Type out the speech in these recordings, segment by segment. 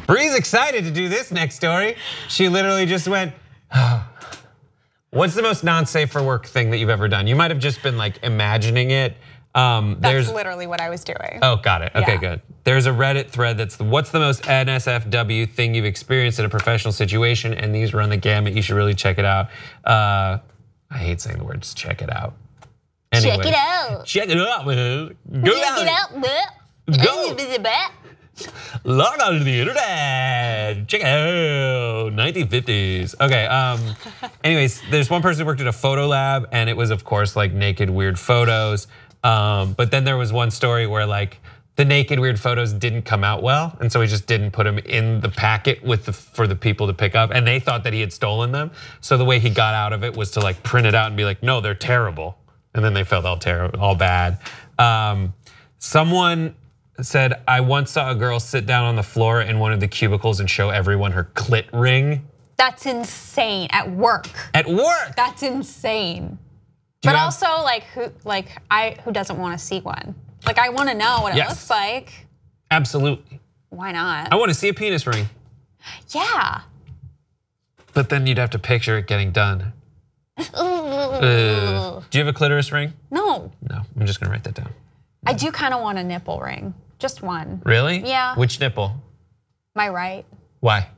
Bree's excited to do this next story. She literally just went, oh. What's the most non-safe for work thing that you've ever done? You might have just been like imagining it. That's literally what I was doing. Oh, got it. Okay, good. There's a Reddit thread that's what's the most NSFW thing you've experienced in a professional situation, and these run the gamut. You should really check it out. I hate saying the words check it out. Anyway, check it out. Check it out. Go check it out. Log on to the internet. Check it out. 1950s. Okay. Anyways, there's one person who worked at a photo lab, and it was, of course, like naked weird photos. But then there was one story where like the naked weird photos didn't come out well, and so he just didn't put them in the packet for the people to pick up, and they thought that he had stolen them. So the way he got out of it was to like print it out and be like, no, they're terrible, and then they felt all bad. Someone said, I once saw a girl sit down on the floor in one of the cubicles and show everyone her clit ring. That's insane, at work. At work? That's insane. But also, like who doesn't want to see one? Like I want to know what it looks like. Absolutely. Why not? I want to see a penis ring. Yeah. But then you'd have to picture it getting done. Do you have a clitoris ring? No. No, I'm just gonna write that down. I do kind of want a nipple ring, just one. Really? Yeah. Which nipple? My right. Why?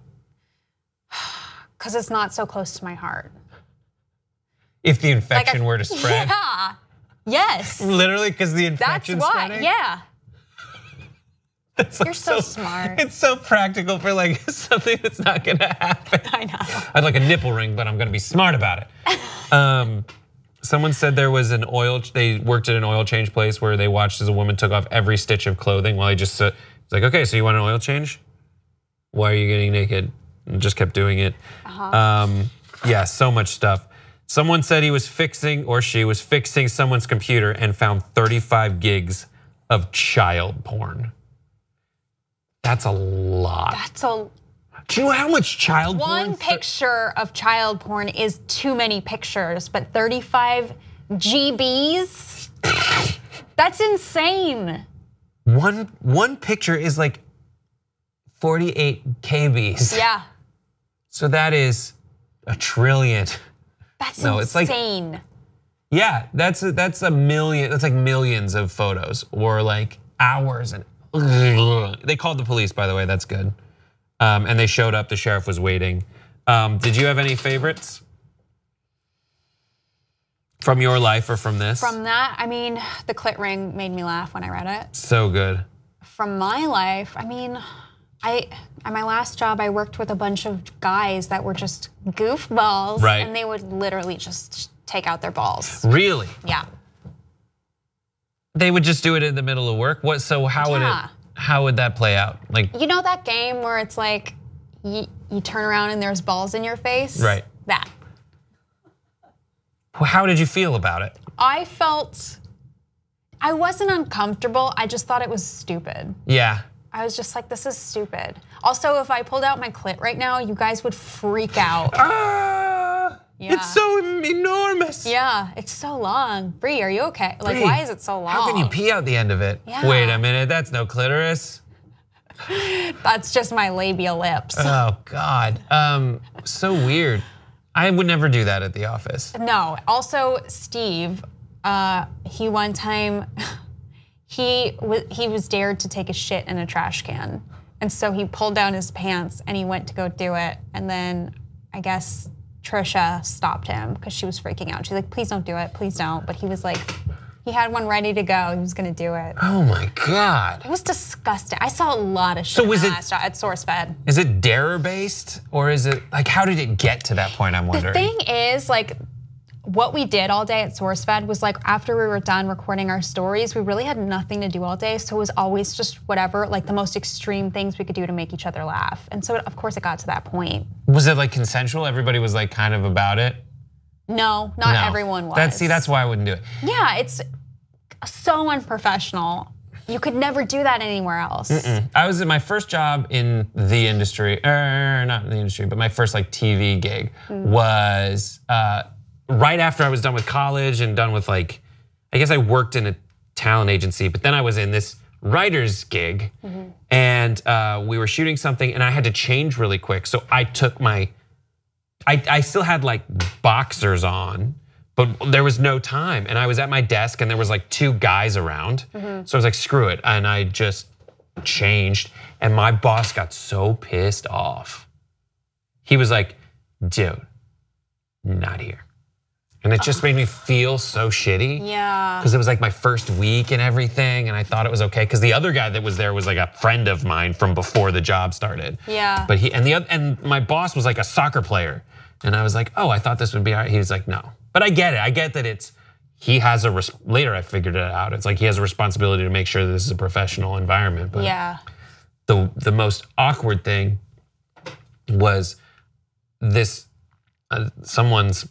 Because it's not so close to my heart. If the infection were to spread? Yeah, yes. Literally because the infection's spreading? Yeah. That's You're so smart. It's so practical for like something that's not gonna happen. I know. I'd like a nipple ring, but I'm gonna be smart about it. Someone said there was they worked at an oil change place where they watched as a woman took off every stitch of clothing while he just it's like, okay, so you want an oil change? Why are you getting naked? And just kept doing it. Yeah, so much stuff. Someone said he was fixing, or she was fixing someone's computer and found 35 gigs of child porn. That's a lot. Do you know how much child porn? One picture of child porn is too many pictures, but 35 GBs? That's insane. One picture is like 48 KBs. Yeah. So that is a trillion. That's insane. Like, yeah, that's a million. That's like millions of photos or like hours and. They called the police, by the way. That's good. And they showed up. The sheriff was waiting. Did you have any favorites from your life or from this? From that, I mean, the clit ring made me laugh when I read it. So good. From my life, I mean, at my last job, I worked with a bunch of guys that were just goofballs, right? And they would literally just take out their balls. Really? Yeah. They would just do it in the middle of work. What? So how would that play out? Like, you know that game where it's like you turn around and there's balls in your face? Right. That. How did you feel about it? I wasn't uncomfortable. I just thought it was stupid. Yeah. I was just like, this is stupid. Also, if I pulled out my clit right now, you guys would freak out. Yeah. It's so enormous. Yeah, it's so long. Bree, are you okay? Like, Bree, why is it so long? How can you pee out the end of it? Yeah. Wait a minute, that's no clitoris. That's just my labial lips. Oh God, so weird. I would never do that at the office. No, also Steve, he one time, he was dared to take a shit in a trash can. And so he pulled down his pants and he went to go do it. And then I guess Trisha stopped him because she was freaking out. She's like, please don't do it, please don't. But he was like, he had one ready to go. He was gonna do it. Oh my God. It was disgusting. I saw a lot of shit at SourceFed. Is it dare based or is it like, how did it get to that point, I'm wondering? The thing is, like, what we did all day at SourceFed was like after we were done recording our stories, we really had nothing to do all day. So it was always just whatever, like the most extreme things we could do to make each other laugh. And so of course it got to that point. Was it like consensual? Everybody was like kind of about it? No, not everyone was. That's why I wouldn't do it. Yeah, it's so unprofessional. You could never do that anywhere else. I was at my first job in the industry, not in the industry, but my first like TV gig was right after I was done with college and done with like, I guess I worked in a talent agency, but then I was in this writer's gig, and we were shooting something, and I had to change really quick. So I took I still had like boxers on, but there was no time, and I was at my desk, and there was like 2 guys around. So I was like, screw it, and I just changed, and my boss got so pissed off. He was like, dude, not here. And it just made me feel so shitty. Yeah. Because it was like my first week and everything, and I thought it was okay. Because the other guy that was there was like a friend of mine from before the job started. Yeah. But and my boss was like a soccer player, and I was like, oh, I thought this would be all right. He was like, no. But I get it. I get that he has later I figured it out. It's like he has a responsibility to make sure that this is a professional environment. But yeah. The most awkward thing was this someone's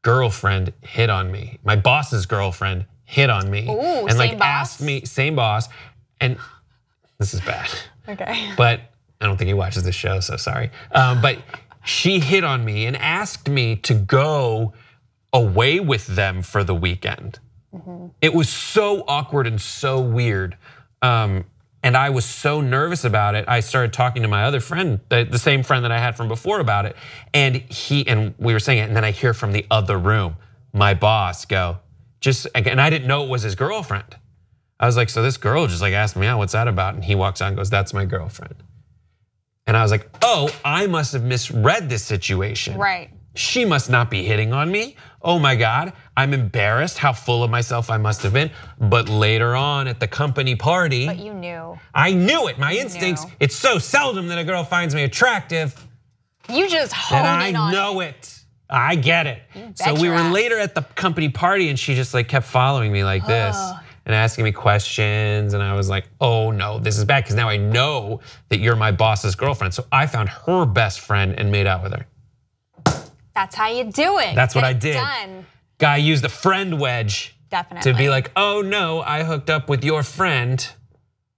girlfriend hit on me. My boss's girlfriend hit on me. Ooh, and like same boss? asked me, same boss, and this is bad. Okay. But I don't think he watches this show, so sorry. But she hit on me and asked me to go away with them for the weekend. It was so awkward and so weird. And I was so nervous about it. I started talking to my other friend, the same friend that I had from before about it. And we were saying it, and then I hear from the other room, my boss go, and I didn't know it was his girlfriend. I was like, so this girl just like asked me out, what's that about? And he walks out and goes, that's my girlfriend. And I was like, oh, I must have misread this situation. Right. She must not be hitting on me. Oh my God, I'm embarrassed how full of myself I must have been. But later on at the company party. But you knew. I knew it, my instincts. It's so seldom that a girl finds me attractive. You just honed in on it. I know it. I get it. So we were later at the company party, and she just like kept following me like this and asking me questions, and I was like, oh no, this is bad, because now I know that you're my boss's girlfriend. So I found her best friend and made out with her. That's how you do it. That's what I did. Done. Guy used the friend wedge. Definitely. To be like, oh no, I hooked up with your friend,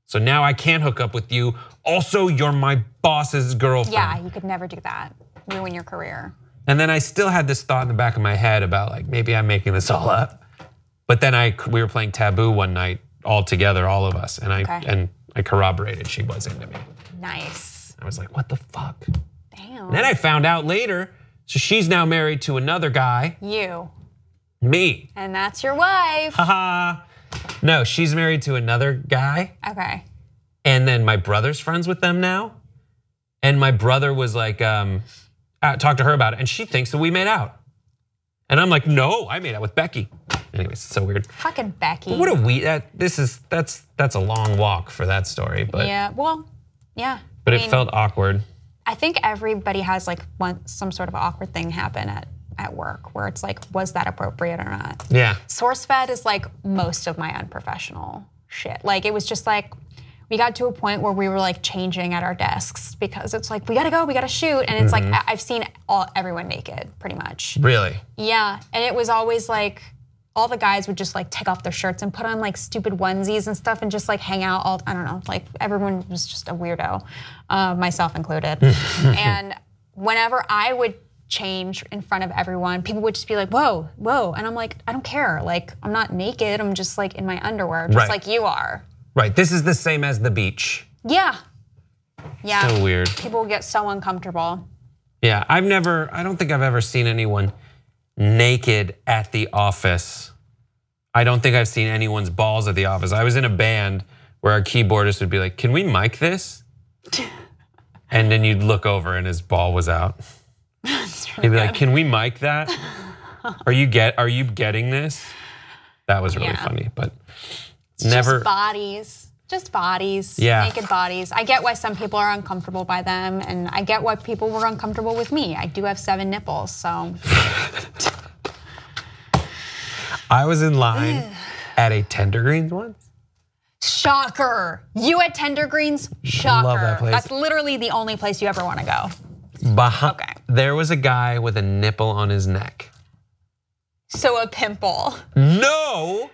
so now I can't hook up with you. Also, you're my boss's girlfriend. Yeah, you could never do that. Ruin your career. And then I still had this thought in the back of my head about like, maybe I'm making this all up. But then we were playing Taboo one night all together, all of us, and I corroborated she was into me. Nice. I was like, what the fuck? Damn. And then I found out later, so she's now married to another guy. You. Me. And that's your wife. Haha. No, she's married to another guy. Okay. And then my brother's friends with them now. And my brother was like, talk to her about it, and she thinks that we made out. And I'm like, no, I made out with Becky. Anyways, it's so weird. Fucking Becky. But what a that's a long walk for that story, but yeah, well, yeah. But it felt awkward. I think everybody has like some sort of awkward thing happen at work where it's like, was that appropriate or not? Yeah. SourceFed is like most of my unprofessional shit. Like it was just like, we got to a point where we were like changing at our desks because it's like, we gotta go, we gotta shoot. And it's like, I've seen everyone naked pretty much. Really? Yeah, and it was always like, all the guys would just like take off their shirts and put on like stupid onesies and stuff and just like hang out I don't know, like everyone was just a weirdo, myself included. And whenever I would change in front of everyone, people would just be like, whoa, whoa. And I'm like, I don't care. Like, I'm not naked, I'm just like in my underwear, just like you are. Right, this is the same as the beach. Yeah. Yeah. So weird. People get so uncomfortable. Yeah, I don't think I've ever seen anyone naked at the office. I don't think I've seen anyone's balls at the office. I was in a band where our keyboardist would be like, can we mic this? And then you'd look over and his ball was out. He'd be like, can we mic that? Are you getting this? That was really funny, but never. Just bodies, naked bodies. I get why some people are uncomfortable by them, and I get why people were uncomfortable with me. I do have 7 nipples, so. I was in line at a Tender Greens once. Shocker. You at Tender Greens? Shocker. Love that place. That's literally the only place you ever want to go. Okay. There was a guy with a nipple on his neck. So a pimple. No.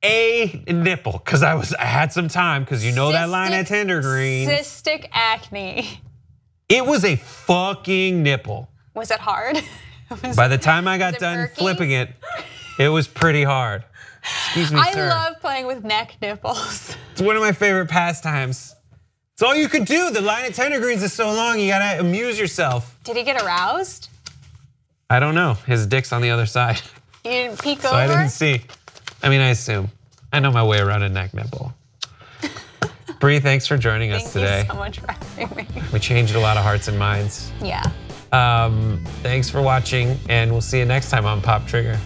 A nipple, because I had some time, because you know that line at Tender Greens. Cystic acne. It was a fucking nipple. Was it hard? By the time I got done flipping it, it was pretty hard. Excuse me, sir. I love playing with neck nipples. It's one of my favorite pastimes. It's all you could do. The line at Tender Greens is so long, you gotta amuse yourself. Did he get aroused? I don't know. His dick's on the other side. You didn't peek So over? I didn't see. I mean, I assume. I know my way around a neck nipple. Bree, thanks for joining us today. Thank you so much for having me. We changed a lot of hearts and minds. Yeah. Thanks for watching, and we'll see you next time on Pop Trigger.